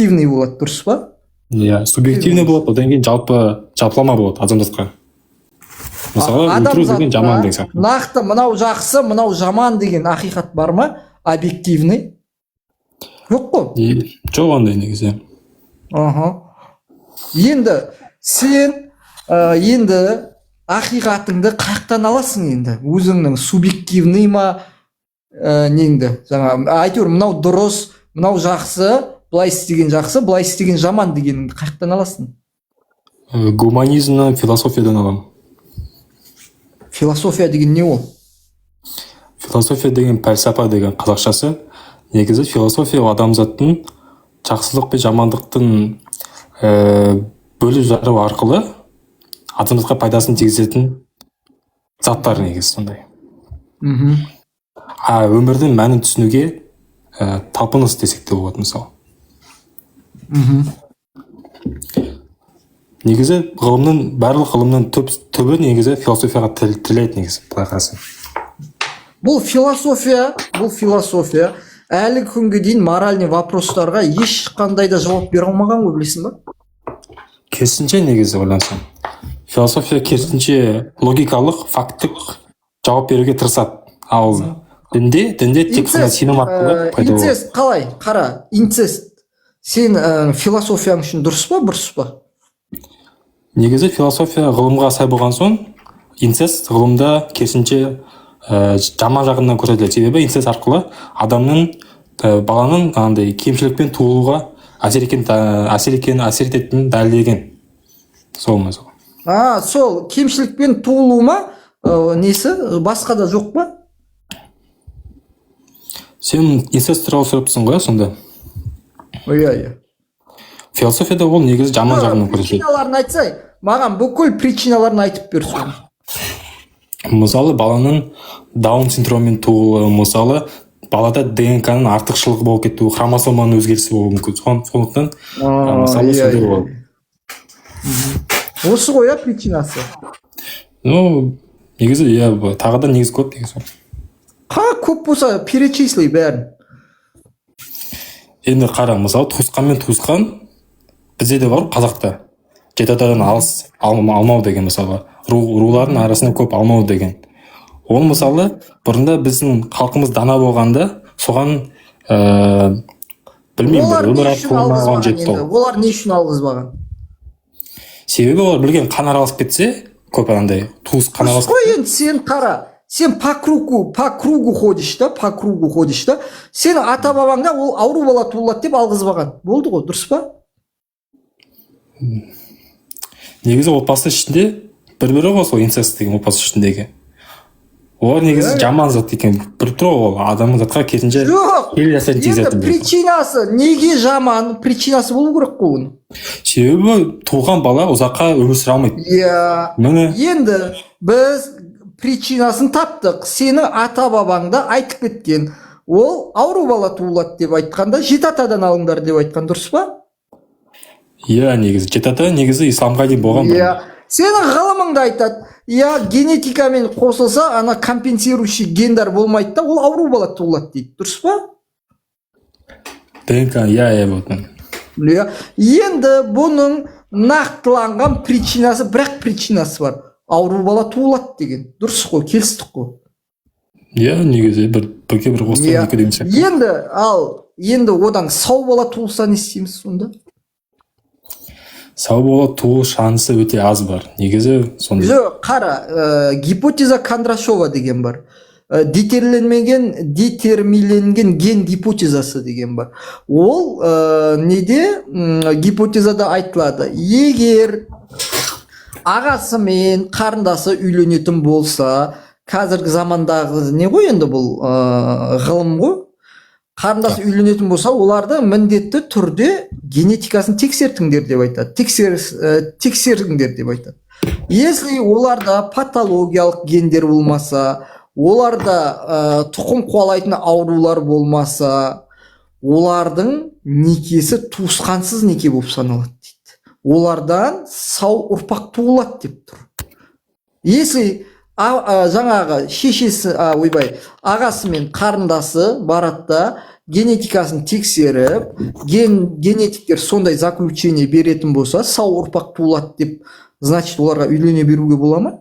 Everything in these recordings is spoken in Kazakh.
субъективный болады, дұрыс па? Иә, субъективный болады, одан кейін жалпылама болады адамзатқа. Мысалы, өлтіру деген жаман деген сияқты. Нақты мынау жақсы, мынау жаман деген ақиқат бар ма? Объективный? Жоқ қой. Жоқ ондай негізі. Енді сен енді ақиқатыңды қаяқтан аласың енді? Өзіңнің субъективный ма неңді? Әйтеуір мынау дұрыс, мынау жақсы, былай істеген жақсы, былай істеген жаман дегеніңді қаяқтан аласың? Гуманизмнан, философиядан аламын. Философия деген не ол? Философия деген пәлсапа деген қазақшасы. Негізі философия адамзаттың жақсылық пен жамандықтың бөліп жару арқылы адамзатқа пайдасын тигізетін заттар негізі сондай. Өмірдің мәнін түсінуге талпыныс десек те болады мысалы. Негізі барлық ғылымның түбі негізі философияға тіреледі негізі былай қарасаң. Бұл философия әлі күнге дейін моральный вопростарға ешқандай да жауап бере алмаған ғой, білесің ба? Керісінше негізі ойлансаң. Философия керісінше логикалық, факттік жауап беруге тырысады. Ал дінде тек қана сенім арқылы пайда болады. Инцест қалай? Қара, инцест сен философияң үшін дұрыс па, бұрыс па? Негізі философия ғылымға сай болған соң, инцест ғылымда керісінше жаман жағынан көрсетіледі. Себебі инцест арқылы баланың андай кемшілікпен туылуға әсер ететінін дәлелдеген. Сол мысалы. Сол кемшілікпен туылу ма? Несі? Басқа да жоқ па? Сен инцест туралы сұрапсың ғой, сонда? Иә. Философияда ол негізі жаман жағынан көрсетіледі. Причиналарын айтсай, маған бүкіл причиналарын айтып берсін. Мысалы, баланың даун синдромымен туылуы, мысалы, балада ДНК-ның артықшылығы болып кетуі, хромосоманың өзгерісі болуы мүмкін. Сондықтан, мысалы, сондай болады. Осы ғой причинасы. Негізі, тағы да негіз көп негізі. Көп болса, перечислей бәрін. Енді қара, мысалы, туысқан бізде де бар қазақта. Жеті атадан алыс алмау деген мысалы. Рулардың арасында көп алмау деген. Ол мысалы, бұрында біздің халқымыз дана болғанда, соған білмеймін, олар не үшін алғызбаған? Себебі олар білген қан араласып кетсе, көп андай туыс қан араласып кетсе. Енді сен қара, сен по кругу ходишь да, сен ата бабаңда ол ауру бала туылады деп алғызбаған. Болды ғой, дұрыс па? Негізі отбасы ішінде бір-бірі ғой сол инцест деген отбасы ішіндегі. Олар негізі жаман зат екен. Бір тұр ол адамның затқа керісінше әсерін тигізетін. Енді причинасы неге жаман? Причинасы болу керек қой оның. Себебі туған бала ұзаққа өмір сүре алмайды. Енді біз причинасын таптық. Сенің ата бабаңда айтып кеткен. Ол ауру бала туылады деп айтқанда, жеті атадан алыңдар деп айтқан, дұрыс па? Негізі жеті ата негізі исламға дейін болған. Сенің ғылымыңда айтады, генетикамен қосылса, ана компенсирующий гендер болмайды да, ол ауру бала туылады дейді. Дұрыс па? ДНК, Енді бұның нақтыланған причинасы, бірақ причинасы бар. Ауру бала туылады деген. Дұрыс қой, келістік қой. Негізі бірге бір қостан екі дейміз. Енді одан сау бала туылса не істейміз сонда? Сау бала туылу шансы өте аз бар. Негізі сондай. Қара, гипотеза Кондрашова деген бар. Детерминленген ген гипотезасы деген бар. Ол неде гипотезада айтылады. Егер ағасы мен қарындасы үйленетін болса, қазіргі замандағы не ғой енді бұл ғылым ғой. Қарындасы үйленетін болса, оларды міндетті түрде генетикасын тексертіңдер деп айтады. Тексеріңдер деп айтады. Если оларда патологиялық гендер болмаса, оларда тұқым қуалайтын аурулар болмаса, олардың некесі туысқансыз неке болып саналады дейді. Олардан сау ұрпақ туылады деп тұр. Если жаңағы шешесі, ағасы мен қарындасы барады да генетикасын тексеріп, генетиктер сондай заключение беретін болса, сау ұрпақ туылады деп, значит, оларға үйлене беруге бола ма?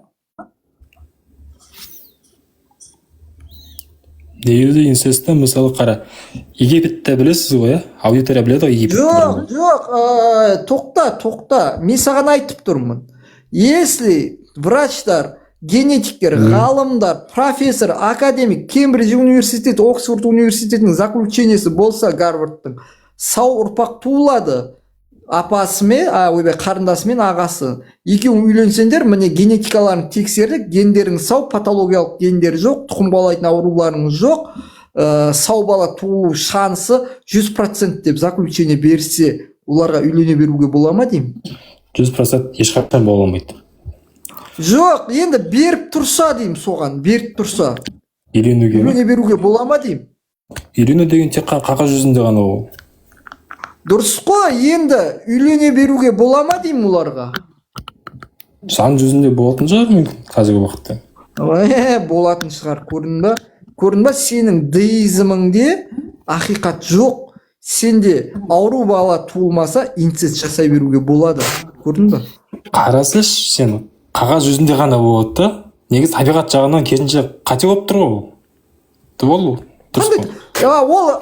негізі инцестті мысалы қара, Египетті білесіз ғой, иә? Аудитория біледі ғой Египетті. Жоқ, тоқта. Мен саған айтып тұрмын. Если врачтар, генетиктер, ғалымдар, профессор, академик, Кембридж университеті, Оксфорд университетінің заключениесі болса, Гарвардтың, сау ұрпақ туылады, апасымен, қарындасымен ағасы. Екеуің үйленсеңдер, міне генетикаларын тексердік, гендерің сау, патологиялық гендер жоқ, тұқым қуалайтын ауруларың жоқ, сау бала туу шансы 100% деп заключение берсе, оларға үйлене беруге бола ма деймін? 100% ешқашан бола алмайды. Жоқ, енді беріп тұрса деймін соған, беріп тұрса. Үйлене беруге бола ма деймін? Үйлену деген тек қағаз жүзінде ғана ол. Дұрыс қой, енді үйлене беруге бола ма деймін оларға? Заң жүзінде болатын шығар мүмкін қазіргі уақытта. Болатын шығар, көрдің ба, сенің деизміңде ақиқат жоқ. Сенде ауру бала туылмаса, инцест жасай беруге болады. Көрдің ба? Қарасыш, сен қағаз жүзінде ғана болады да, негіз табиғат жағынан керісінше қате болып тұр ғой. Ол дұрыс қой.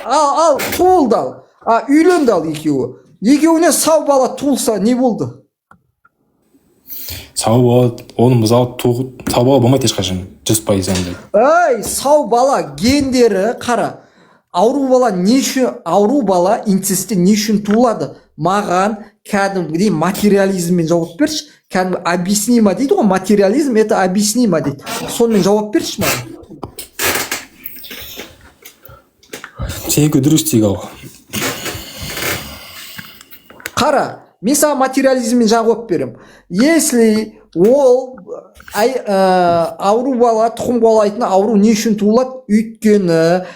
Ал туылды ал. Үйленді ал екеуі. Екеуіне сау бала туылса не болды? Сау бала, оның мысалы сау бала болмайды ешқашан, 100% енді. Сау бала гендері қара. Ауру бала инцестте не үшін туылады? Маған кәдімгідей материализммен жауап берші. Кәдімгі объяснимо дейді ғой, материализм это объяснимо дейді. Сонымен жауап берші маған. Сенікі дұрыс дейік ал. Қара, мен саған материализммен жауап берем. Если ол ауру бала, тұқым қуалайтын ауру не үшін туылады? Өйткені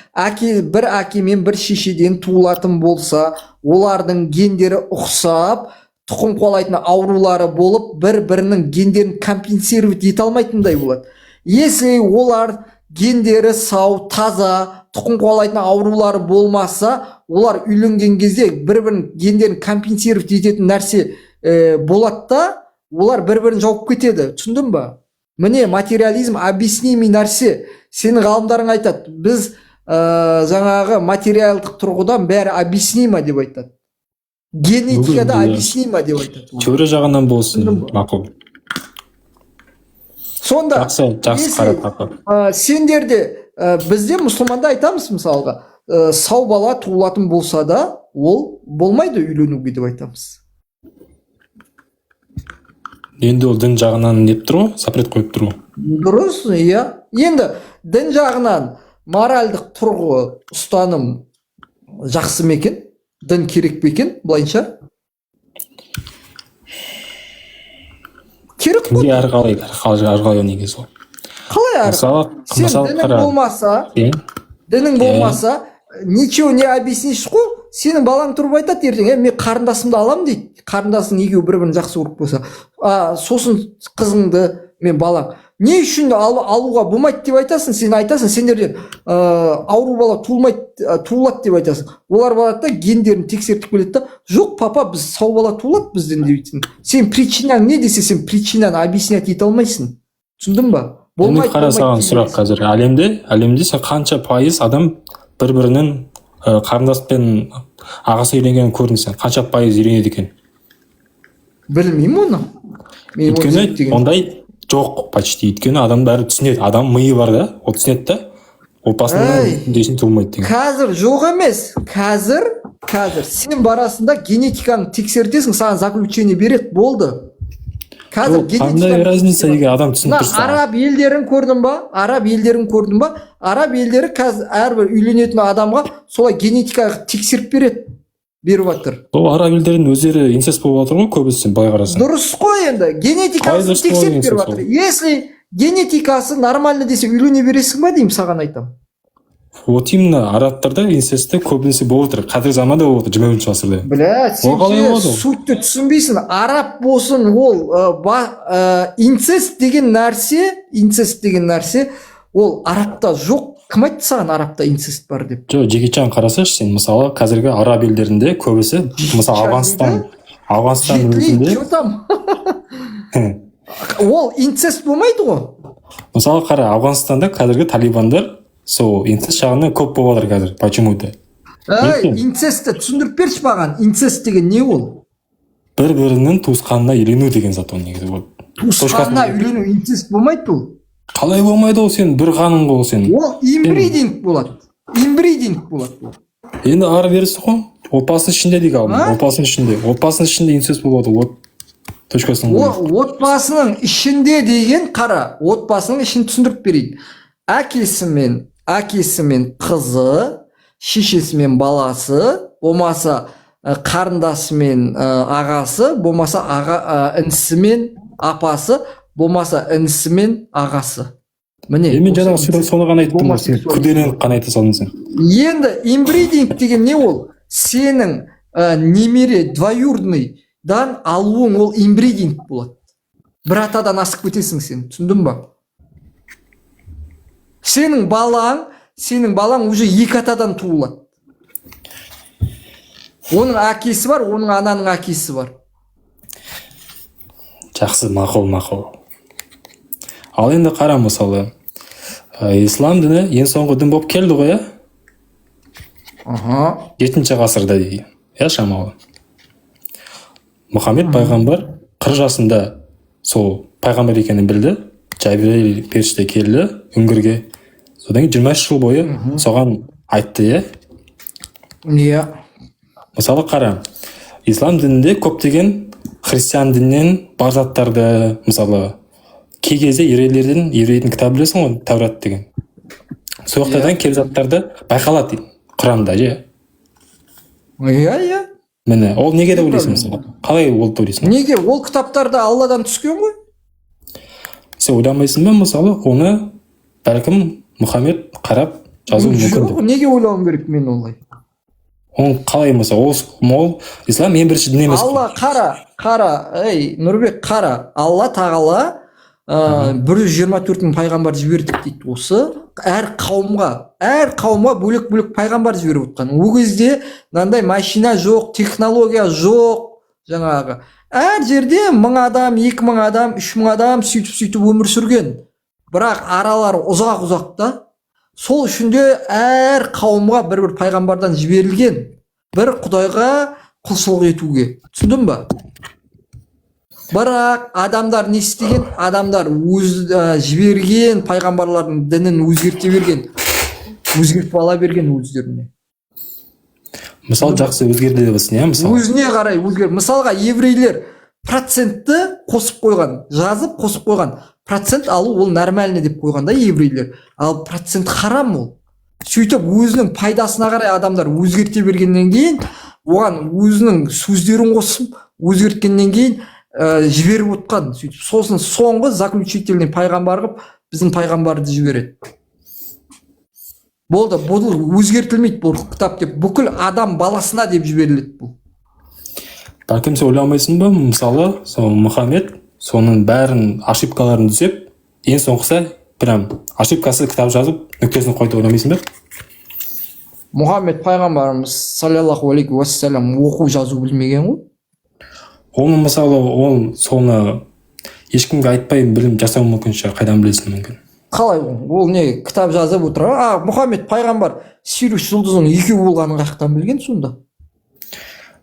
бір әкемен бір шешеден туылатын болса, олардың гендері ұқсап, тұқым қуалайтын аурулары болып, бір-бірінің гендерін компенсировать ете алмайтындай болады. Если олар гендері сау, таза, тұқым қуалайтын аурулары болмаса, олар үйленген кезде бір-бірінің гендерін компенсировать ететін нәрсе болады да, олар бір-бірін жауып кетеді. Түсіндің ба? Міне материализм объяснимый нәрсе. Сенің ғалымдарың айтады, біз жаңағы материалдық тұрғыдан бәрі объяснимо деп айтады. Генетикада объяснимо деп айтады. Теория жағынан болсын, мақұл. Сонда жақсы қарап. Сендерде бізде мұсылманда айтамыз мысалға, сау бала туылатын болса да, ол болмайды үйленуге деп айтамыз. Енді ол дін жағынан неп тұр ғой, запрет қойып тұр ғой. Дұрыс, иә. Енді дін жағынан моральдық тұрғы ұстаным жақсы ма екен? Дін керек пе екен, былайынша? Керек қой. Әрқалай негіз ол. Қалай әрқалай? Сен дінің болмаса, ничего не объяснишь қой, сенің балаң тұрып айтады ертең, мен қарындасымды алам дейді. Қарындасың екеуі бір-бірін жақсы көріп болса, сосын қызыңды мен балаң. Не үшін алуға болмайды деп айтасың, сен айтасың, сендерден ауру бала туылады деп айтасың. Олар барады да гендерін тексертіп келеді да, жоқ папа, біз сау бала туылады бізден дейтін. Сен причинаң не десе, сен причинаны объяснять ете алмайсың. Түсіндің ба? Болмайды. Қара саған сұрақ қазір. Әлемде сен қанша пайыз адам бір-бірінің қарындаспен ағасы үйленген көрінсең, қанша пайыз үйленеді екен? Білмеймін оны. Өйткені ондай жоқ почти. Өйткені адам бәрі түсінеді. Адам миы бар да, ол түсінеді да. Отбасынан десін туылмайды деген. Қазір жоқ емес. Қазір сен барасында генетиканы тексертесің, саған заключение береді, болды. Қазір қандай разница егер адам түсініп тұрса. Араб елдерін көрдің ба? Араб елдері қазір әрбір үйленетін адамға солай генетикаға тексеріп беріп жатыр. Ол араб елдердің өздері инцест болып жатыр ғой көбісі, былай қарасаң. Дұрыс қой енді, генетикасын тексеріп беріп жатыр. Если генетикасы нормально десе үйлене бересің ба деймін, саған айтам. Вот именно арабтарда инцесті көбінесе болып отыр. Қазіргі заманда болып отыр, 20-ші ғасырда. Бля, сен сутты түсінбейсің. Араб болсын, ол инцест деген нәрсе, ол арабта жоқ, Кім айтты саған арабта инцест бар деп? жоқ, жекечен қарасашы сен, мысалы қазіргі араб елдерінде көбісі, мысалы Ауғанстан өзінде Что там? Ол инцест болмайды ғой. мысалы қара, Ауғанстанда қазіргі талибандар сол инцест жағынан көп болып жатыр қазір. Почему-то. Инцестті түсіндіріп берші маған. Инцест деген не ол? Бір-бірінің туысқанына үйлену деген зат ол негізі. Туысқанына үйлену инцест болмайды ол. Қалай болмайды ол, сен бір ханың ғой сен. Ол инбридинг болады. Инбридинг болады. Енді ары берісі ғой. Отбасының ішінде дейік алдым. Отбасының ішінде инцест болады. Вот точкасын қой. Отбасының ішінде деген қара. Отбасының ішін түсіндіріп берейін. Әкесі мен қызы, шешесі мен баласы, болмаса қарындасы мен ағасы, болмаса інісі мен апасы, болмаса інісі мен ағасы. Міне. Мен жаңағы соны ғана айттым, сен күрделеніп қана айта салдың сен. Енді инбридинг деген не ол? Сенің немере двоюродныйдан алуың ол инбридинг болады. Бір атадан асып кетесің сен, түсіндің ба? Сенің балаң уже екі атадан туылады. Оның әкесі бар, оның ананың әкесі бар. Жақсы, мақұл. Ал енді қара, мысалы, ислам діні ең соңғы дін болып келді ғой, 7-ші ғасырда дейді. Шамалы. Мұхаммед пайғамбар 40 жасында сол пайғамбар екенін білді. Жабирейл періште келді үңгірге. Содан 23 жыл бойы соған айтты, Иә. Мысалы қара, ислам дінінде көптеген христиан дінінен бар заттарды, мысалы, кей кезде еврейдің кітабы білесің ғой, Тәурат деген. Соқтардан келіп заттарды байқалады дейді, Құранда, Иә. Міне, ол неге де ойлайсың мысалы? Қалай ол ойлайсың? Неге? Ол кітаптарда Алладан түскен ғой? Сен ойламайсың ба, мысалы, оны бәлкім Мұхаммед қарап жазу мүмкін деп? Неге ойлауым керек мен олай? Оны қалай, мысалы, ол ислам ең бірінші дін емес. Алла қара, Нұрбек қара, Алла тағала 124 мың пайғамбар жібердік дейді. Осы әр қауымға бөлек пайғамбар жіберіп отқан. Ол кезде мынандай машина жоқ, технология жоқ, жаңағы. Әр жерде 1000 адам, 2000 адам, 3000 адам сөйтіп өмір сүрген. Бірақ аралары ұзақ та. Сол үшін де әр қауымға бір пайғамбардан жіберілген. Бір Құдайға құлшылық етуге. Түсіндің ба? Бірақ адамдар не істеген? Адамдар өз жіберген пайғамбарлардың дінін өзгерте берген. Өзгертіп ала берген өздеріне. Мысалы, жақсы өзгерді деп отырсың, мысалы. Өзіне қарай өзгер. Мысалға, еврейлер процентті қосып қойған, жазып қосып қойған. Процент алу ол нормальный деп қойғанда еврейлер. Ал процент харам ол. Сөйтіп өзінің пайдасына қарай адамдар өзгерте бергеннен кейін, оған өзінің сөздерін қосып, өзгерткеннен кейін жіберіп отқан. Сөйтіп сосын соңғы заключительный пайғамбар қылып біздің пайғамбарды жібереді. Болды, бұл өзгертілмейді бұл кітап деп, бүкіл адам баласына деп жіберіледі бұл. Бәлкім сен ойламайсың ба, мысалы, Мұхаммед соның бәрін ошибкаларын түзеп, ең соңғысы прям ошибкасы кітап жазып, нүктесін қойды, ойламайсың ба? Мұхаммед пайғамбарымыз саллаллаху алейхи уассалам оқу жазу білмеген ғой. Оны мысалы, соны ешкімге айтпай білім жасау мүмкін шығар, қайдан білесің мүмкін? Қалай ол не кітап жазып отыр? Мұхаммед пайғамбар Сириус жұлдызының екеу болғанын қаяқтан білген сонда?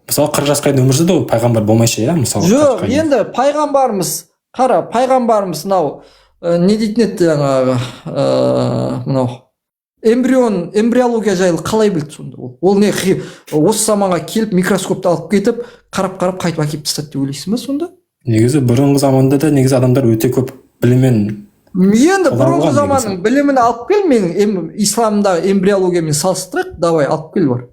Мысалы 40 жасқа дейін өмір сүрді ғой, пайғамбар болмайша, мысалы. Жоқ, енді пайғамбарымыз, қара, пайғамбарымыз мынау не дейтін еді жаңағы мынау эмбриология жайлы қалай білді сонда? Ол не осы заманға келіп микроскопты алып кетіп, қарап қайтып әкеліп тастады деп ойлайсың ба сонда? Негізі бұрынғы заманда да негізі адамдар өте көп біліммен. Енді бұрынғы заманның білімін алып кел, мен исламдағы эмбриологиямен салыстырайық, давай алып кел бар.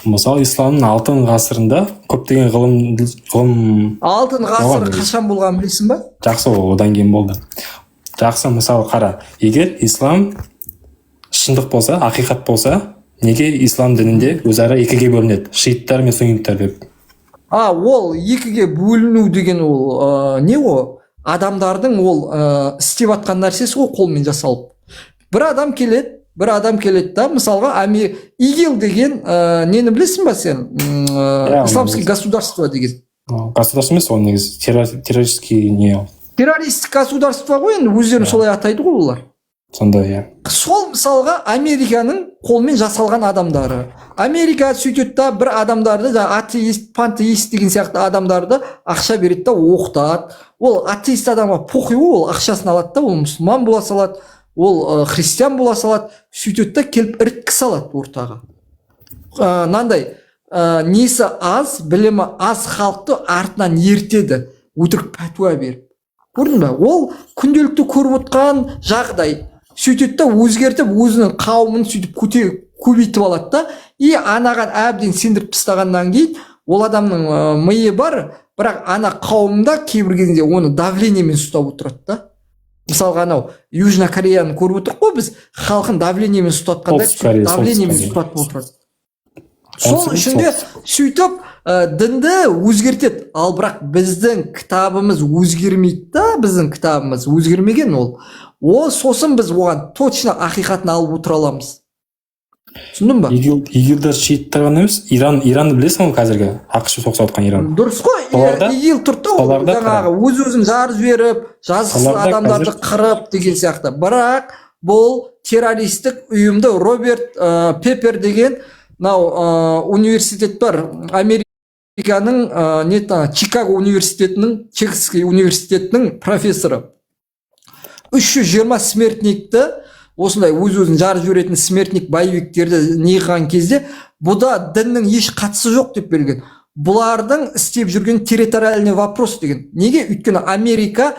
Мысалы, исламның алтын ғасырында көптеген ғылым... Алтын ғасыр қашан болған білесің ба? Жақсы, одан кейін болды. Жақсы, мысалы, қара, егер ислам шындық болса, ақиқат болса, неге ислам дінінде өзара екіге бөлінеді? Шииттар мен сунниттар деп. Ол екіге бөліну деген ол не ол? Адамдардың ол істеп атқан нәрсесі ғой, қолмен жасалып. Бір адам келеді, бір адам келеді да, мысалға ИГИЛ деген нені білесің ба сен? Исламский государство деген. Государство емес ол негізі террористский не. Террористік государство ғой, енді өздерін солай атайды ғой олар. Сонда иә. Сол мысалға Американың қолмен жасалған адамдары. Америка сөйтеді да бір адамдарды, атеист, пантеист деген сияқты адамдарды ақша береді да оқытады. Ол атеист адамға похуй, ол ақшасын алады да, ол мұсылман бола салады, ол христиан бола салады, сөйтеді да келіп іріткі салады ортаға. Нандай несі аз, білімі аз халықты артынан ертеді, өтірік пәтуа беріп. Көрдің бе? Ол күнделікті көріп отқан жағдай. Сөйтеді да өзгертіп, өзінің қауымын сөйтіп көбейтіп алады да, и анаған әбден сендіріп тастағаннан кейін ол адамның миы бар, бірақ ана қауымда кейбір кезінде оны давлениемен ұстап отырады да. Мысалға анау Южный Кореяны көріп отырық қой біз, халқын давлениемен ұстатқанда давлениемен ұстатып отырады. Сол үшін де сөйтіп дінді өзгертеді. Ал бірақ біздің кітабымыз өзгермейді да, біздің кітабымыз өзгермеген ол. Сосын біз оған точно ақиқатын алып отыра аламыз. Түсіндің ба? ИГИЛдер шииттер ғана емес, Иранды білесің ғой қазіргі, ақш соғыс отқан Иран. Дұрыс қой, ИГИЛ тұрды жаңағы өз-өзін жарып жіберіп, жазықсыз адамдарды қырып деген сияқты. Бірақ бұл террористік ұйымды Роберт Пеппер деген университет бар, Американың Чикаго университетінің, Чикагский университетінің профессоры. 320 смертникті, осындай өз-өзін жарып жіберетін смертник боевиктерді неғған кезде, бұда діннің еш қатысы жоқ деп берген. Бұлардың істеп жүрген территориальный вопрос деген. Неге? Өйткені Америка,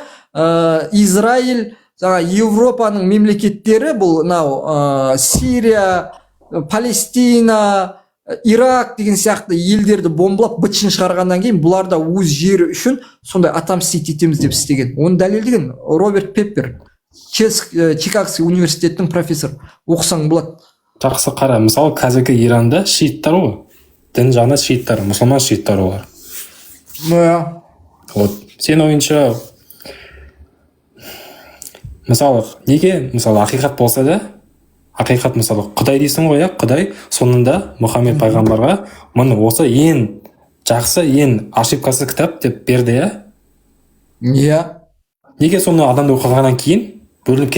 Израиль, Европаның мемлекеттері, бұл Сирия, Палестина, Ирак деген сияқты елдерді бомбалап бытшын шығарғаннан кейін бұларда өз жері үшін сондай отомстить етеміз деп істеген. Оны дәлелдеген Роберт Пеппер, Чикагский университеттің профессор. Оқысаң болады. Жақсы қара, мысалы қазіргі Иранда шииттар ғой. Дін жағынан шииттар, мұсылман шииттар олар. Вот, сен ойынша мысалы неге, мысалы ақиқат болса да, ақиқат мысалы Құдай дейсің ғой, Құдай сонында Мұхаммед пайғамбарға мұны осы ең жақсы, ең ошибкасыз кітап деп берді, иә? Неге соны адамды оқығаннан кейін бөлініп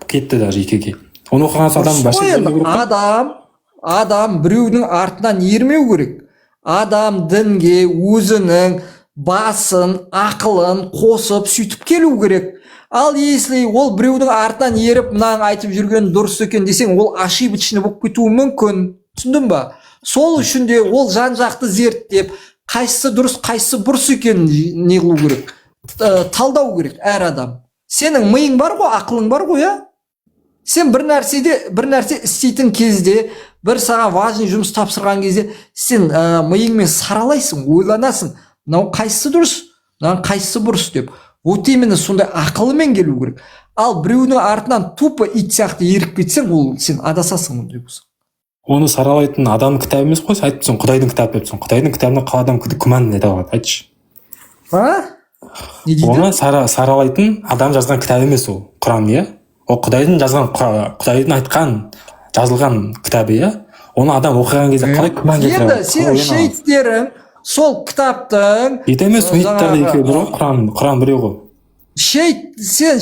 кетті даже екіге. Оны оқыған адам адам біреудің артынан ермеу керек. Адам дінге өзінің басын, ақылын қосып сөйтіп келу керек. Ал если ол біреудің артынан еріп, мынаның айтып жүрген дұрыс екен десең, ол ошибочный болып кетуі мүмкін. Түсіндің ба? Сол үшін де ол жан-жақты зерттеп, қайсысы дұрыс, қайсысы бұрыс екенін не қылу керек, талдау керек әр адам. Сенің миың бар ғой, ақылың бар ғой, Сен бір нәрсе істейтін кезде, бір саған важный жұмыс тапсырған кезде, сен миыңмен саралайсың, ойланасың. Мынау қайсысы дұрыс, мынау қайсысы бұрыс деп. Вот именно сондай ақылымен келу керек. Ал біреудің артынан тупо ит сияқты еріп кетсең, ол сен адасасың ондай болса. Оны саралайтын адам кітабы емес қой, айтыпсың, Құдайдың кітабы депсің. Құдайдың кітабына қалай адам күмән ете алады, айтшы. Не дейді? Оны саралайтын адам жазған кітап емес ол, Құран, Ол Құдайдың айтқан, жазылған кітабы, Оны адам оқыған кезде қалай күмән ете алады? Енді сен шейіттерің сол кітаптың емес, шейіттер екеуі бір ғой, Құран біреу ғой. Шейіт, сен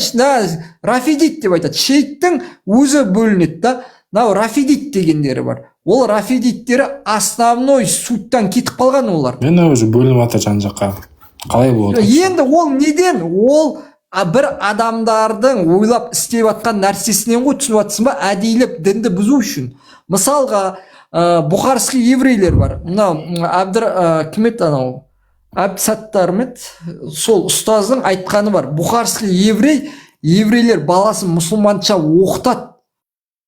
рафидит деп айтады. Шейіттің өзі бөлінеді да. Рафидит дегендері бар. Ол рафидиттері основной суттан кетіп қалған олар. Мен уже бөлініп жатыр жан-жаққа. Қалай болады? Енді ол неден? Ол бір адамдардың ойлап істеп жатқан нәрсесінен ғой, түсініп жатсың ба? Әдейілеп дінді бұзу үшін. Мысалға, бұхарский еврейлер бар. Кім еді анау? Әбдісаттар ма еді? Сол ұстаздың айтқаны бар. Бұхарский еврейлер баласын мұсылманша оқытады.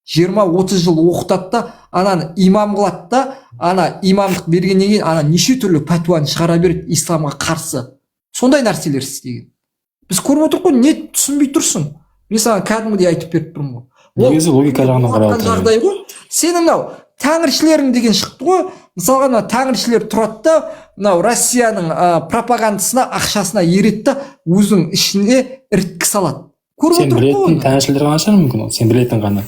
20-30 жыл оқытады да, ананы имам қылады да, ана имамдық бергеннен кейін ана неше түрлі пәтуаны шығара береді исламға қарсы. Сондай нәрселер істеген. Біз көріп отырмыз ғой, не түсінбей тұрсың? Мен саған кәдімгідей айтып беріп тұрмын ғой. Негізі логика жағынан қарап ғой. Сенің мынау тәңіршілерің деген шықты ғой. Мысалға мына тәңіршілер тұрады да, мынау Россияның пропагандасына, ақшасына ереді да, өзінің ішіне іріткі салады. Сен білетін тәңіршілер ғана шығар мүмкін ол, сен білетін ғана.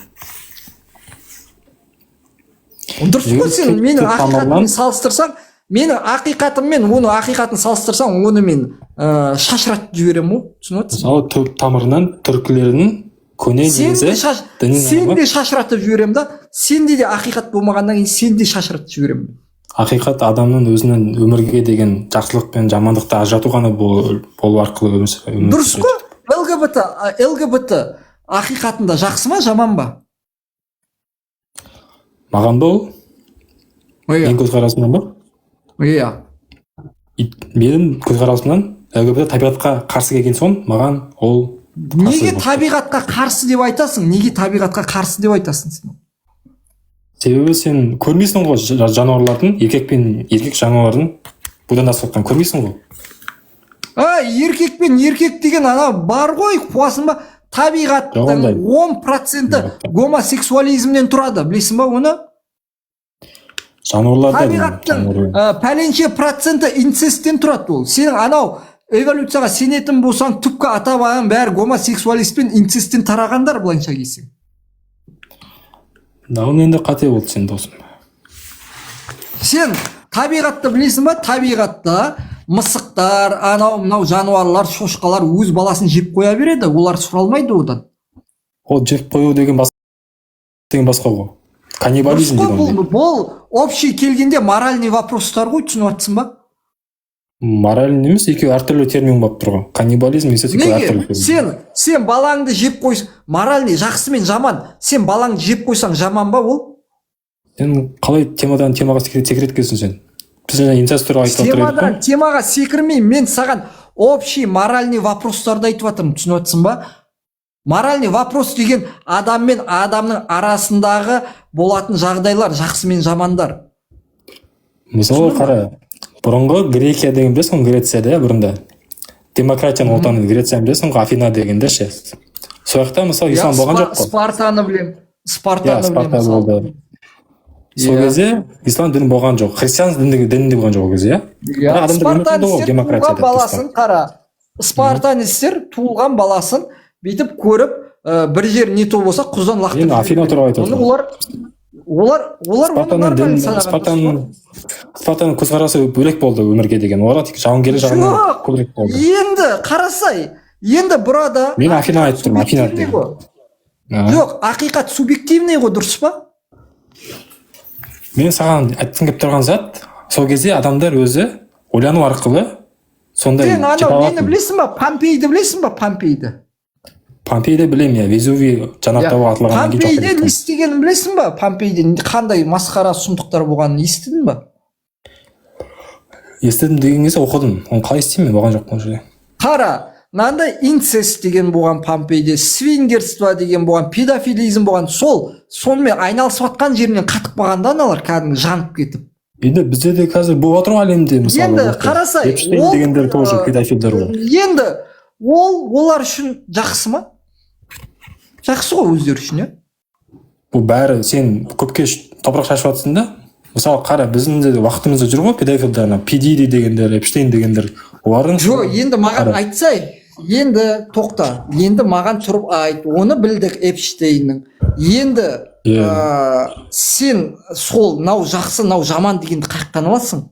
дұрыс қой, сен Түп менің ақиқатыммен тамырынан салыстырсаң, менің ақиқатым мен оның ақиқатын салыстырсаң, оны мен шашыратып жіберемін ғой, түсініп отырсың? мысалы түп тамырынан түркілердің көне негізі Сен де шашыратып жіберемін да, сенде де ақиқат болмағаннан кейін сен де шашыратып жіберемін. ақиқат адамның өзінің өмірге деген жақсылық пен жамандықты ажырату ғана болу арқылы өмір Дұрыс қой? ЛГБТ ақиқатында жақсы ма, жаман ба? маған ба ол менің көзқарасымнан ба? Иә. Менің көзқарасымнан ЛГБТ табиғатқа қарсы келген соң маған ол Неге табиғатқа қарсы деп айтасың? Неге табиғатқа қарсы деп айтасың сен? себебі сен көрмейсің ғой жануарлардың, еркек пен еркек жануардың будандасып жатқанын көрмейсің ғой. Еркек пен еркек деген ана бар ғой, қуасың ба? Табиғаттың 10% гомосексуализмнен тұрады, білесің ба оны? Жануарларда табиғаттың пәленше проценті инцесттен тұрады ол. Сен анау эволюцияға сенетін болсаң, түпкі ата-бабаң бәрі гомосексуалист пен инцесттен тарағандар, былайша келсең. Ол енді қате болды сен досым. Сен табиғатты білесің ба? Табиғатта мысықтар, анау жануарлар, шошқалар өз баласын жеп қоя береді, олар сұралмайды одан. Ол жеп қою деген басқа ғой. Каннибализм деген. Бұл общий келгенде моральный вопростар ғой, түсініп жатсың ба? Моральный емес, екеуі әртүрлі термин болып тұр ғой. Каннибализм есе әртүрлі термин. Сен балаңды жеп қойсаң, моральный жақсы мен жаман, сен балаңды жеп қойсаң жаман ба ол? Сен қалай темадан темаға секірет кетесің сен? Біз жаңа инцест туралы айтып отырдық. Темадан темаға секірмей, мен саған общий моральный вопростарды айтып жатырмын, түсініп жатсың ба? Моральный вопрос деген адам мен адамның арасындағы болатын жағдайлар, жақсы мен жамандар. Мысалы қара, бұрынғы Грекия деген білесің, Грецияда бұрында демократияның отаны Греция білесің, Афина дегенде ше. Сол жақта мысалы ислам болған жоқ қой. Спартаны білем. Спарта болды. Сол кезде ислам діні болған жоқ. Христиан діні болған жоқ ол кезде, иә? Спартанецтер туылған баласын қара. Спартанецтер туылған баласын бүйтіп көріп, бір жер не то болса құздан лақтырып. Енді Афина туралы айтып отырмын. Олар Спартаның көзқарасы бөлек болды өмірге деген. Олар тек жауынгерлік жағынан көбірек болды. Енді қарасай, енді бұрада мен Афина айттым, Афина деген. Жоқ, ақиқат субъективный ғой, дұрыс па? Мен саған айтқым келіп тұрған зат, сол кезде адамдар өзі ойлану арқылы сондай. Сен анау нені білесің ба? Помпейді білесің ба? Помпейді білем, я Везувий жанартауы атылғаннан кейін жоқ. Помпейде не істегенін білесің ба? Помпейде қандай масқара сұмдықтар болғанын естідің ба? Естідім деген кезде оқыдым. Оны қалай істеймін, мен болған жоқ бұл жерде. Қара, мынандай инцест деген болған Помпейде, свингерство деген болған, педофилизм болған, сонымен айналысып жатқан жерінен қатып қалғанда аналар кәдімгі жанып кетіп. Енді бізде де қазір болып жатыр ғой әлемде, мысалы. Енді қарасай, Эпштейн дегендер тоже педофилдер ғой. Енді олар үшін жақсы ма? Жақсы ғой өздері үшін, иә? Бұл бәрі сен көпке топырақ шашып жатсың да. Мысалы қара, біздің де уақытымызда жүр ғой педофилдар, Пидиди дегендер, Эпштейн дегендер. Олардың жоқ, енді маған айтсай, енді тоқта, енді маған тұрып айт, оны білдік Эпштейннің. Енді сен сол нау жақсы, нау жаман дегенді қаяқтан аласың?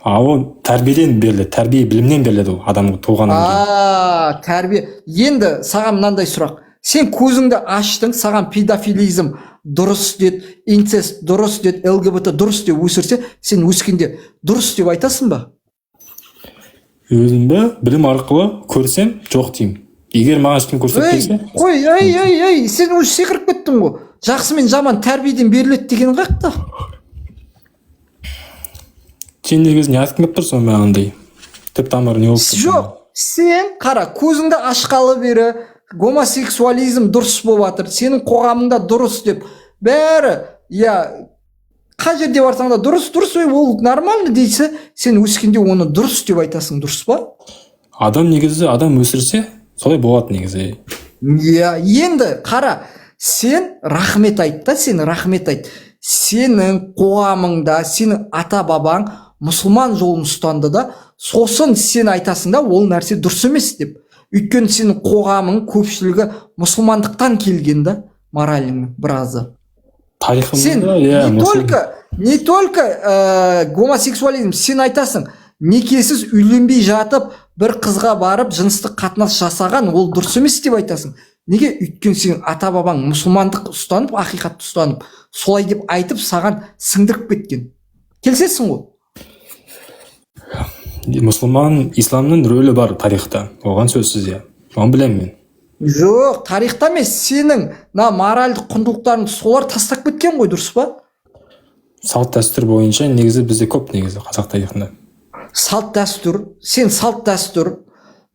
Ол тәрбиеден беріледі, тәрбие білімнен беріледі ол адамға туылғаннан кейін. Тәрбие. Енді саған мынандай сұрақ. Сен көзіңді аштың, саған педофилизм дұрыс дед, инцест дұрыс дед, ЛГБТ дұрыс деп өсірсе, сен өскенде дұрыс деп айтасың ба? Өзімді білім арқылы көрсем, жоқ деймін. Егер маған ешкім көрсетпесе. Ой, сен өзі секіріп кеттің ғой. Жақсы мен жаман тәрбиеден беріледі деген қаяқта? Сен негізінде айтқым келіп тұрсың мынандай. Түп тамыры не болып тұр? Жоқ, сен қара, көзіңді ашқалы бері гомосексуализм дұрыс болып жатыр, сенің қоғамыңда дұрыс деп бәрі, қай жерде барсаң да дұрыс, ол нормально дейсі, сен өскенде оны дұрыс деп айтасың, дұрыс па? Адам негізі, адам өсірсе, солай болады негізі. Енді қара, сен рахмет айт та, сенің қоғамыңда, сенің ата-бабаң мұсылман жолын ұстанды да, сосын сен айтасың да, ол нәрсе дұрыс емес деп. Өйткені сенің қоғамың көпшілігі мұсылмандықтан келген да, моралінің біразы. Сен тарихымызда иә не только гомосексуализм, сен айтасың, некесіз үйленбей жатып, бір қызға барып жыныстық қатынас жасаған ол дұрыс емес деп айтасың. Неге? Өйткені сен ата бабаң мұсылмандық ұстанып, ақиқатты ұстанып, солай деп айтып саған сіңдіріп кеткен. Келісесің ғой? мұсылман исламның рөлі бар тарихта, оған сөзсіз иә, оны білемін мен. Жоқ, тарихта емес, сенің моральдық құндылықтарың солар тастап кеткен ғой, дұрыс па? Салт дәстүр бойынша негізі бізде көп, негізі қазақ тарихында. Салт дәстүр,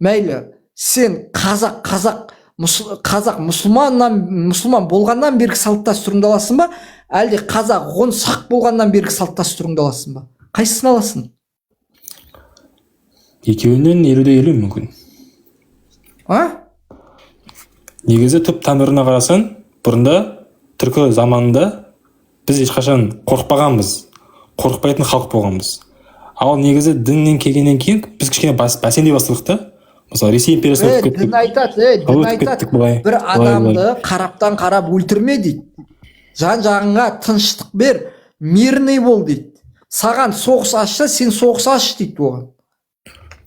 мәйлі, сен мұсылман болғаннан бергі салт дәстүріңді аласың ба, әлде қазақ ғонсақ болғаннан бергі салт дәстүріңді аласың ба? Қайсысын аласың? Екеуінен 50-50 мүмкін. Негізі түп тамырына қарасаң, бұрында түркі заманында біз ешқашан қорықпағанбыз, қорықпайтын халық болғанбыз. Ал негізі діннен келгеннен кейін біз кішкене бәсеңдей бастадық та. Мысалы Ресей империясы өтіп кеттік. Дін айтады, бір адамды қараптан қарап өлтірме дейді. Жан-жағыңа тыныштық бер, мирный бол дейді. Саған соғыс ашса, сен соғыс аш дейді оған.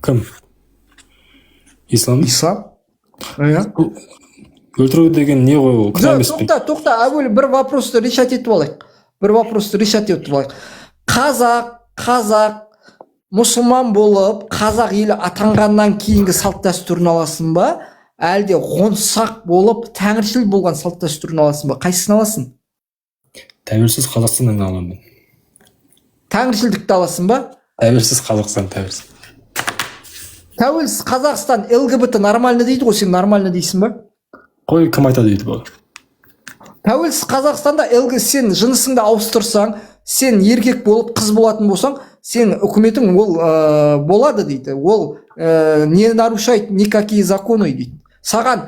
Кім? Ислам? Өлтіру деген не ғой ол? Тоқта, әуелі бір вопросты решать етіп алайық. Қазақ мұсылман болып, қазақ елі атанғаннан кейінгі салт дәстүрін аласың ба, әлде ғонсақ болып, тәңіршіл болған салт дәстүрін аласың ба? Қайсысын аласың? Тәуелсіз Қазақстаннан аламын. Тәңіршілдікті аласың ба? Тәуелсіз Қазақстан, Тәуелсіз Қазақстан ЛГБТ нормально дейді ғой, сен нормально дейсің ба? Қой, кім айтады дейді бұл? Тәуелсіз Қазақстанда сен жынысыңды ауыстырсаң, сен еркек болып қыз болатын болсаң, сен үкіметің ол болады дейді. Ол не нарушает никакие законы дейді. Саған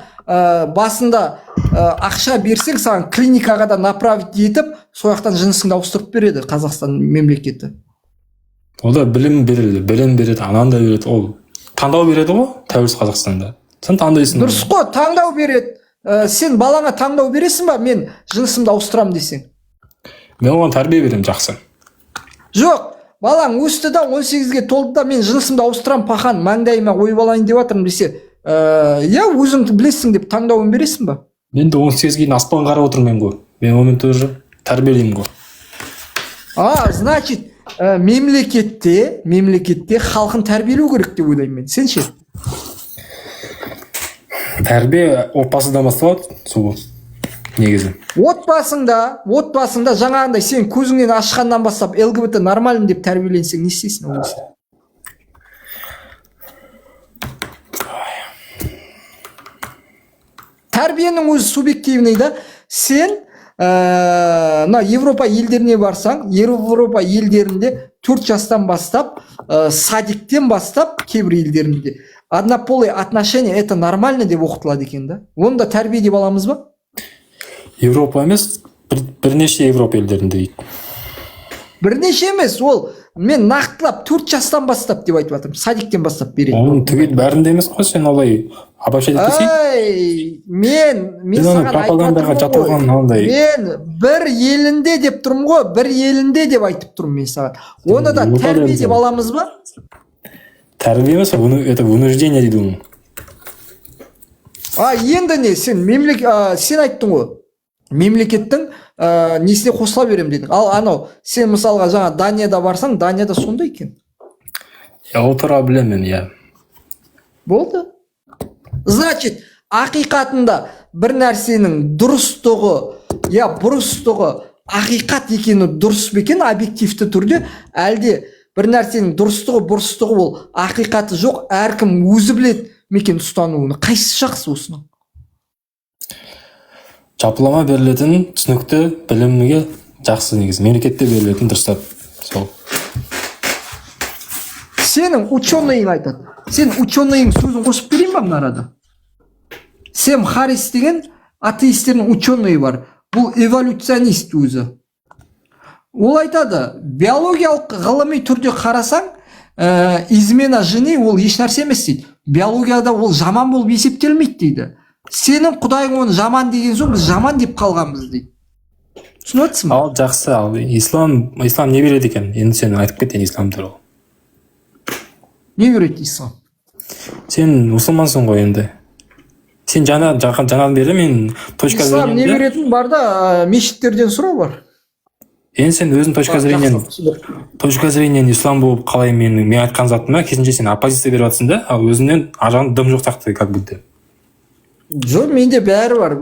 басында ақша берсең, саған клиникаға да направить етіп, сояқтан жынысыңды ауыстырып береді Қазақстан мемлекеті. Ода білім береді, анан да береді. Ол таңдау береді ғой, тәуелсіз Қазақстанда. Сен таңдайсың. Дұрыс қой, таңдау береді. Сен балаңа таңдау бересің ба, мен жынысымды ауыстырам десең? Мен оған тәрбие берем, жақсы. Жоқ, балаң өсті да 18-ге толды да мен жынысымды ауыстырам, пахан маңдайыма қойып алайын деп жатырмын десе, өзіңді білесің деп таңдауын бересің ба? Мен де 18-ге дейін аспан қарап отырмын ғой. Мен оны тоже тәрбиелеймін ғой. Значит, мемлекетте халқын тәрбиелеу керек деп ойлаймын мен. Сен ше? Тәрбие отбасыдан басталады, сол негізі. Отбасыңда жаңағындай сен көзіңнен ашқаннан бастап ЛГБТ нормально деп тәрбиеленсең, не істейсің ол кезде? Тәрбиенің өзі субъективный да. Сен Европа елдеріне барсаң, Европа елдерінде 4 жастан бастап, садиктен бастап, кейбір елдерінде однополые отношения это нормально деп оқытылады екен да. Оны да тәрбие деп аламыз ба? Европа емес, бірнеше Европа елдерінде дейді. Бірнеше емес, ол мен нақтылап 4 жастан бастап деп айтып жатырмын. Садиктен бастап береді. Оның түгел бәрінде емес қой, сен олай обобщать етпесең. Мен саған айтып тұрмын ғой. Мен бір елінде деп тұрмын ғой, бір елінде деп айтып тұрмын мен саған. Оны да тәрбие деп аламыз ба? Тәрбие емес, это вынуждение дейді оны. Енді не, сен айттың ғой, мемлекеттің несіне қосыла берем дедің. Ал анау, сен мысалға жаңа Данияда барсаң, Данияда сондай екен. Отыра білемін, Болды. Значит, ақиқатында бір нәрсенің дұрыстығы, бұрыстығы, ақиқат екені дұрыс бекен объективті түрде, әлде бір нәрсенің дұрыстығы, бұрыстығы ол ақиқаты жоқ, әркім өзі біледі мекен ұстануыны. Қайсысы жақсы осының? Жалпылама берілетін түсінікті білімге жақсы негізі. Мемлекетте берілетін дұрыстап. Сол. Сенің ученыйың айтады. Сен ученыйың сөзін қосып берейін ба мына арада? Сэм Харрис деген атеистердің ученыйы бар. Бұл эволюционист өзі. Ол айтады, биологиялық ғылыми түрде қарасаң, измена жены ол еш нәрсе емес дейді. Биологияда ол жаман болып есептелмейді дейді. Сенің құдайың оны жаман деген соң, біз жаман деп қалғанбыз дейді. түсініп жатсың ба? Ал жақсы, ал ислам не береді екен? Енді сен айтып кет ислам туралы. Не береді ислам? Сен мұсылмансың ғой енді. Сен жаңадан бері мен точка Ислам не зрениемді. беретін бар да, мешіттерден сұрау бар. Енді сен өзің точка зрениен ислам болып қалай мен айтқан затыма керісінше сен оппозиция беріп жатсың да, ал өзіңнен аржағында дым жоқ сияқты как будто. Жоқ, менде бәрі бар.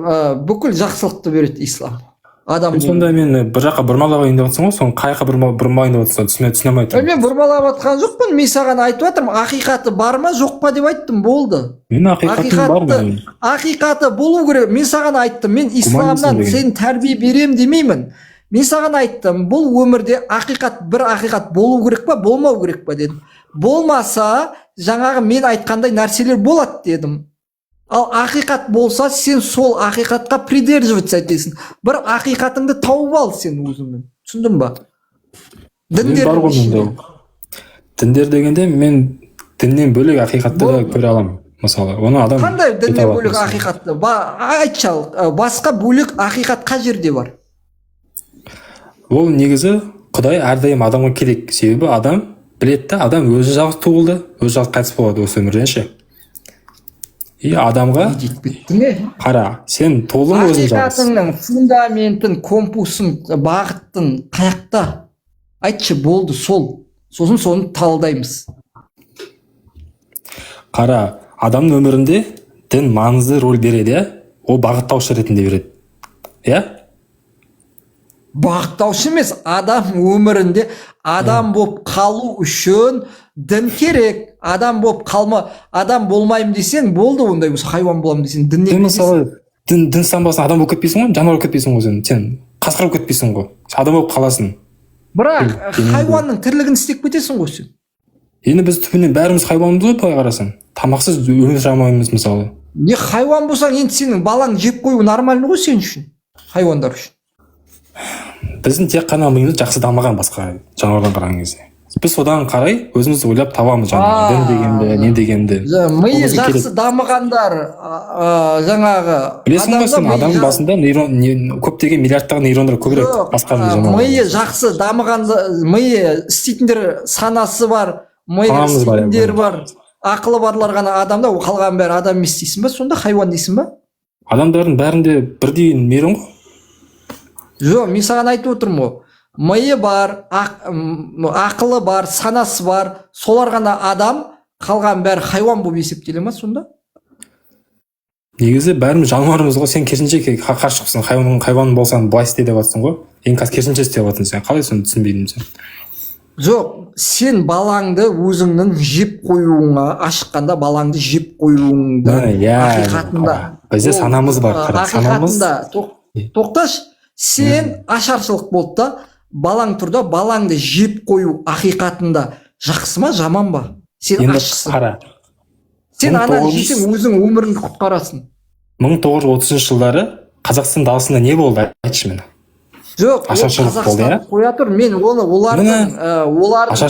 Бүкіл жақсылықты береді ислам. Адам Сонда мен бір жаққа бұрмалап айын деп жатсың ғой, соны қай жаққа бұрмалайын деп жатсың, түсіне алмай тұрмын. мен бұрмалап жатқан жоқпын, мен саған айтып жатырмын, ақиқаты бар ма жоқ па деп айттым, болды. Мен ақиқатым бар ма? Ақиқаты болу керек. Мен саған айттым, мен исламнан сен тәрбие берем демеймін. Мен саған айттым, бұл өмірде бір ақиқат болу керек па, болмау керек па дедім. Болмаса, жаңағы мен айтқандай нәрселер болады дедім. Ал ақиқат болса, сен сол ақиқатқа придерживаться етесің. Бір ақиқатыңды тауып ал сен өзіңнің. Түсіндің ба? Діндер дегенде мен діннен бөлек ақиқатты да көре аламын. Мысалы, оны адам қандай діннен бөлек ақиқатты? Айтшы, басқа бөлек ақиқат қай жерде бар? Ол негізі Құдай әрдайым адамға керек. Себебі адам біледі, адам өзі жалғыз туылды, өзі жалғыз қайтыс болады осы өмірден ше. И адамға қара, сен туылдың өзің жалғыз. Ақиқатыңның фундаментін, компасын, бағыттың қаяқта? Айтшы, болды сол. Сосын соны талдаймыз. Қара, адамның өмірінде дін маңызды рөл береді, ол бағыттаушы ретінде береді. Иә? Бағыттаушы емес, адам өмірінде адам болып қалу үшін дін керек. Адам болып қалма, адам болмаймын десең, болды ондай болса, хайуан боламын десең, дін не? Мысалы, дін ұстанбасаң адам болып кетпейсің ғой, жануар болып кетпейсің ғой сен қасқыр болып кетпейсің ғой, адам болып қаласың. Бірақ хайуанның тірлігін істеп кетесің ғой сен. Енді біз түбінен бәріміз хайуанбыз ғой, былай қарасаң. Тамақсыз өмір сүре алмаймыз мысалы. Не хайуан болсаң, енді сенің балаң жеп қою нормально ғой сен үшін, хайуандар үшін. Біздің тек қана миымыз жақсы дамыған басқа жануардан қараған кезде. Біз содан қарай өзімізді ойлап табамыз жаңағы дін дегенді, не дегенді. Миы жақсы дамығандар жаңағы білесің ғой сен адамның басында көптеген миллиардтаған нейрондар көбірек басқа жануарлар. Миы жақсы дамығанда, миы істейтіндер санасы бар, миы істейтіндер бар, ақылы барлар ғана адамда, қалған бәрі адам емес дейсің ба? Сонда хайуан дейсің ба? Адамдардың бәрінде бірдей нейрон ғой. Жоқ, мен саған айтып отырмын ғой. Миы бар, ақылы бар, санасы бар, солар ғана адам, қалған бәрі хайуан болып есептеле ма сонда? Негізі бәріміз жануарымыз ғой, сен керісінше қарсы шықсың, хайуан болсаң былай істе деп жатсың ғой. Ең керісінше істеп жатсың сен. Қалай соны түсінбеймін сен? Жоқ, сен балаңды өзіңнің жеп қоюыңа, ашыққанда балаңды жеп қоюыңды ақиқатында. Бізде санамыз бар, ақиқатында. Тоқташ, сен ашаршылық болды да, балаң тұрда, балаңды жеп қою ақиқатында жақсы ма, жаман ба? Сен ашсың. Сен ана жесең өзің өміріңді құтқарасың. 1930 жылдары Қазақстан даласында не болды, айтшы мені. Жоқ, Қазақстан қоя тұр, мен олардың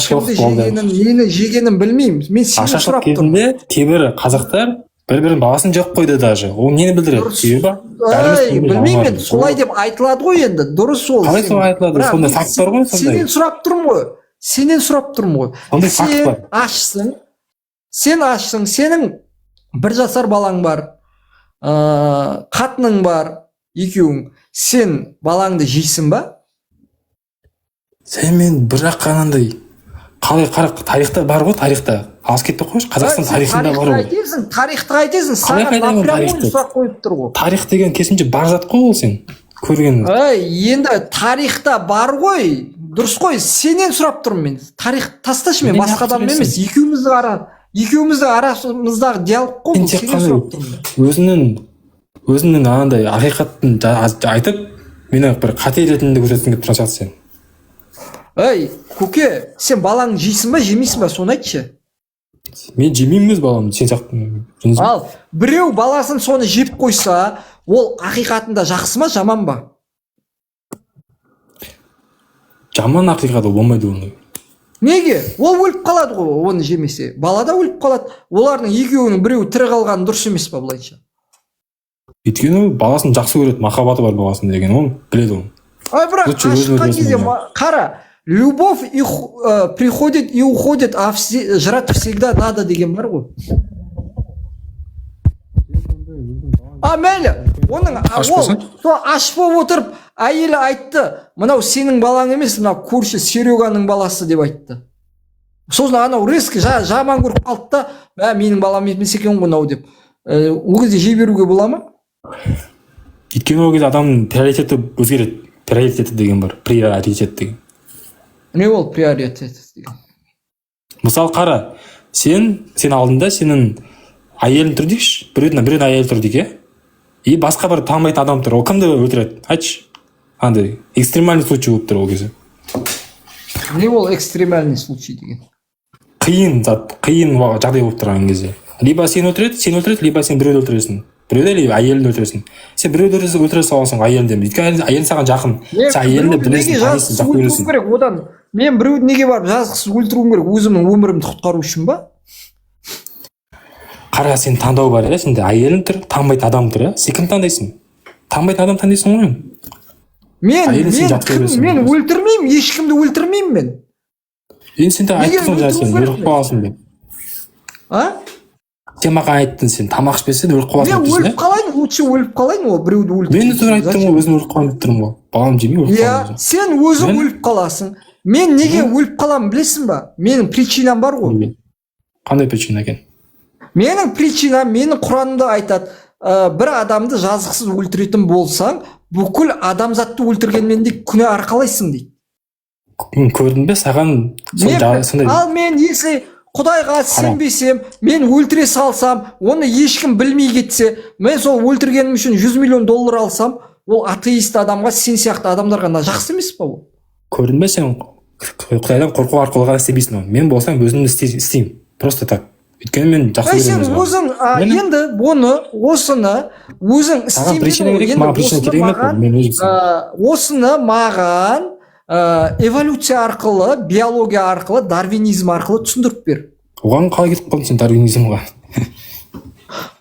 кімді жегенін, нені жегенін білмеймін. Мен сені сұрап тұрмын. Ашаршылық кезінде кейбір қазақтар бір-бірін баласын жеп қойды даже. Ол нені білдіреді? Себебі білмеймін, солай деп айтылады ғой енді. Дұрыс ол. Қалай солай айтылады? Сондай факт бар ғой сондай. Сенен сұрап тұрмын ғой. Сондай факт бар. Сен ашсың, сенің 1 жасар балаң бар, қатының бар, екеуің. Сен балаңды жейсің ба? Сен мен бірақ қанандай қалай тарихта бар ғой, тарихта. Алыс кетіп қойшы, Қазақстан тарихында бар ғой. Тарихты қайтесің, саған напрямую сұрақ қойып тұр ғой. Тарих деген керісінше бар зат қой ол сен. Көрген. Енді тарихта бар ғой, дұрыс қой, сенен сұрап тұрмын мен. Тарих тасташы, мен басқа адаммен емес, екеуміздің арасымыздағы диалог қой, сенен сұрап тұрмын. Өзіңнің анандай ақиқатын айтып, мені бір қате ретінде көрсеткің келіп тұрған сен. Көке, сен балаңды жейсің ба, жемейсің ба, соны айтшы. Мен жемеймін өз баламды, сен сияқты. Ал біреу баласын соны жеп қойса, ол ақиқатында жақсы ма, жаман ба? Жаман ақиқат ол болмайды ондай. Неге? Ол өліп қалады ғой, оны жемесе. Бала да өліп қалады. Олардың екеуінің біреуі тірі қалғаны дұрыс емес па былайша? Өйткені баласын жақсы көреді, махаббаты бар баласын деген, оны біледі оны. бірақ Лучше ашыққан өзін кезде өлтіресің. қара, любовь приходит и уходит, а жрать всегда надо деген бар ғой. Мейлі, оның Ашпасаң? сол аш болып отырып, әйелі айтты, мынау сенің балаң емес, мынау көрші Сереганың баласы деп айтты. Сосын анау резко жаман көріп қалды да, менің балам емес екен ғой мынау деп. Ол кезде жей беруге бола ма? Өйткені ол кезде адамның приоритеті өзгереді. Приоритеті деген бар. Приоритет деген. Не ол приоритет деген? Мысалы қара, сен алдында сенің әйелің тұр дейікші, біреудің әйелі тұр дейік, иә? И басқа бір танымайтын адам тұр. Ол кімді өлтіреді? Айтшы. Андай экстремальный случай болып тұр ол кезде. Не ол экстремальный случай деген? Қиын жағдай болып тұрған кезде. Либо сен өлтіреді, либо сен біреуді өлтіресің. Біреуді либо әйеліңді өлтіресің. Сен біреуді өлтіре саласың әйеліңді. Өйткені әйелің саған жақын. Сен әйеліңді білесің, танисың, жақсы көресің. Одан мен біреуді неге барып жазықсыз өлтіруім керек? Өзімнің өмірімді құтқару үшін ба? Қара, сен таңдау бар, иә? Сенде әйелің тұр, танымайтын адам тұр, иә? Сен кім таңдайсың? Танымайтын адам таңдайсың ғой. Мен өлтірмеймін, ешкімді өлтірмеймін мен. Енді сен де айттың сен өліп қаласың деп. Сен маған айттың, сен тамақ ішпесе өліп қаласың деп. Мен өліп қалайын, лучше өліп қалайын, ол біреуді өлтірмеймін. Мен де айттым ғой, өзім өліп қалайын деп тұрмын ғой. Балам жемей өліп қалайын. Сен өзің өліп қаласың. Мен неге өліп қаламын білесің ба? Менің причинам бар ғой. Қандай причина екен? Менің причинам, менің Құранымда айтады, бір адамды жазықсыз өлтіретін болсаң, бүкіл адамзатты өлтіргенмен де күнә арқалайсың дейді. Көрдің бе, саған сондай. Ал мен если Құдайға сенбесем, мен өлтіре салсам, оны ешкім білмей кетсе, мен сол өлтіргенім үшін 100 миллион доллар алсам, ол атеист адамға, сен сияқты адамдарға жақсы емес па ол? Көрдің бе, сен Құдайдан қорқу арқылы ғана істемейсің. Мен болсам өзімді істеймін. Просто так. Өйткені мен жақсы көремін. Сен өзің енді осыны өзің осыны маған эволюция арқылы, биология арқылы, дарвинизм арқылы түсіндіріп бер. Оған қалай кетіп қалдың сен дарвинизмға?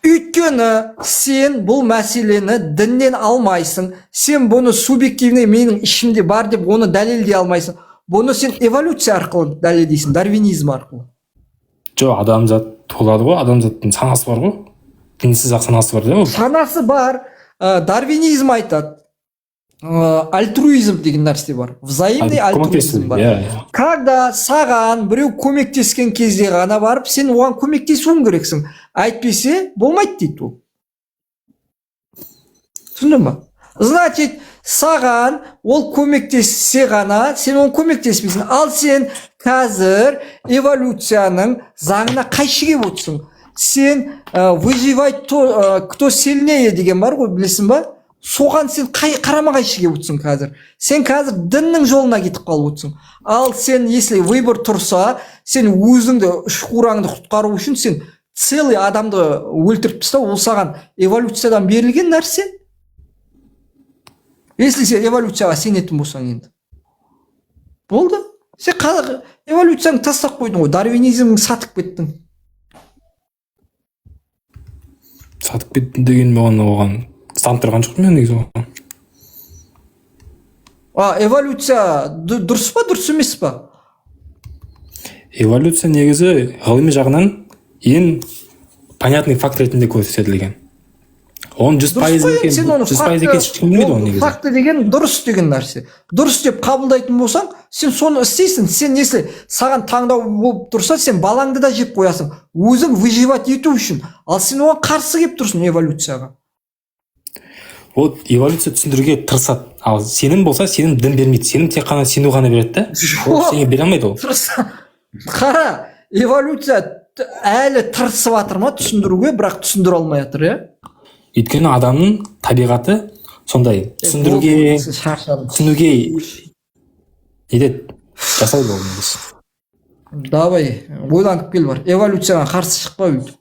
Өйткені сен бұл мәселені діннен алмайсың. Сен бұны субъективный менің ішімде бар деп оны дәлелдей алмайсың. Бұны сен эволюция арқылы дәлелдейсің, дарвинизм арқылы. Жоқ, адамзат толады ғой, адамзаттың санасы бар ғой. Дінсіз ақ санасы бар да ол. Санасы бар. Дарвинизм айтады. Альтруизм деген нәрсе бар. Взаимный альтруизм бар. Когда саған біреу көмектескен кезде ғана барып, сен оған көмектесуің керексің. Әйтпесе болмайды дейді ол. Түсіндің ба? Значит, саған ол көмектессе ғана, сен оған көмектеспейсің. Ал сен қазір эволюцияның заңына қайшы келіп отырсың. Сен выживать кто сильнее деген бар ғой, білесің ба? Соған сен қарама қайшы келіп отырсың қазір. Сен қазір діннің жолына кетіп қалып отырсың. Ал сен, если выбор тұрса, сен өзіңді, шкураңды құтқару үшін сен целый адамды өлтіріп тастау, ол саған эволюциядан берілген нәрсе. Если сен эволюцияға сенетін болсаң енді. Болды. Сен эволюцияны тастап қойдың ғой, дарвинизмді сатып кеттің. Сатып кеттің деген оған станып тұрған жоқ мен негізі оған. Эволюция дұрыс па, дұрыс емес па? Эволюция негізі ғылыми жағынан ең понятный факт ретінде көрсетілген. Оның 100% екен ешкім білмейді оны негізі. Факты деген дұрыс деген нәрсе. Дұрыс деп қабылдайтын болсаң, сен соны істейсің. Сен если саған таңдау болып тұрса, сен балаңды да жеп қоясың. Өзің выживать ету үшін. Ал сен оған қарсы келіп тұрсың эволюцияға. Ол эволюция түсіндіруге тырысады. Ал сенім болса, сенім дін бермейді. Сенім тек қана сену ғана береді да. Ол сенге бере алмайды ол. Қара, эволюция әлі тырысып жатыр ма түсіндіруге, бірақ түсіндіре алмай жатыр, иә? Өйткені адамның табиғаты сондай түсінуге етеді, жасайды ол негізі. Давай, ойланып кел бар. Эволюцияға қарсы шықпа өйтіп.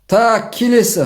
Так, келесі.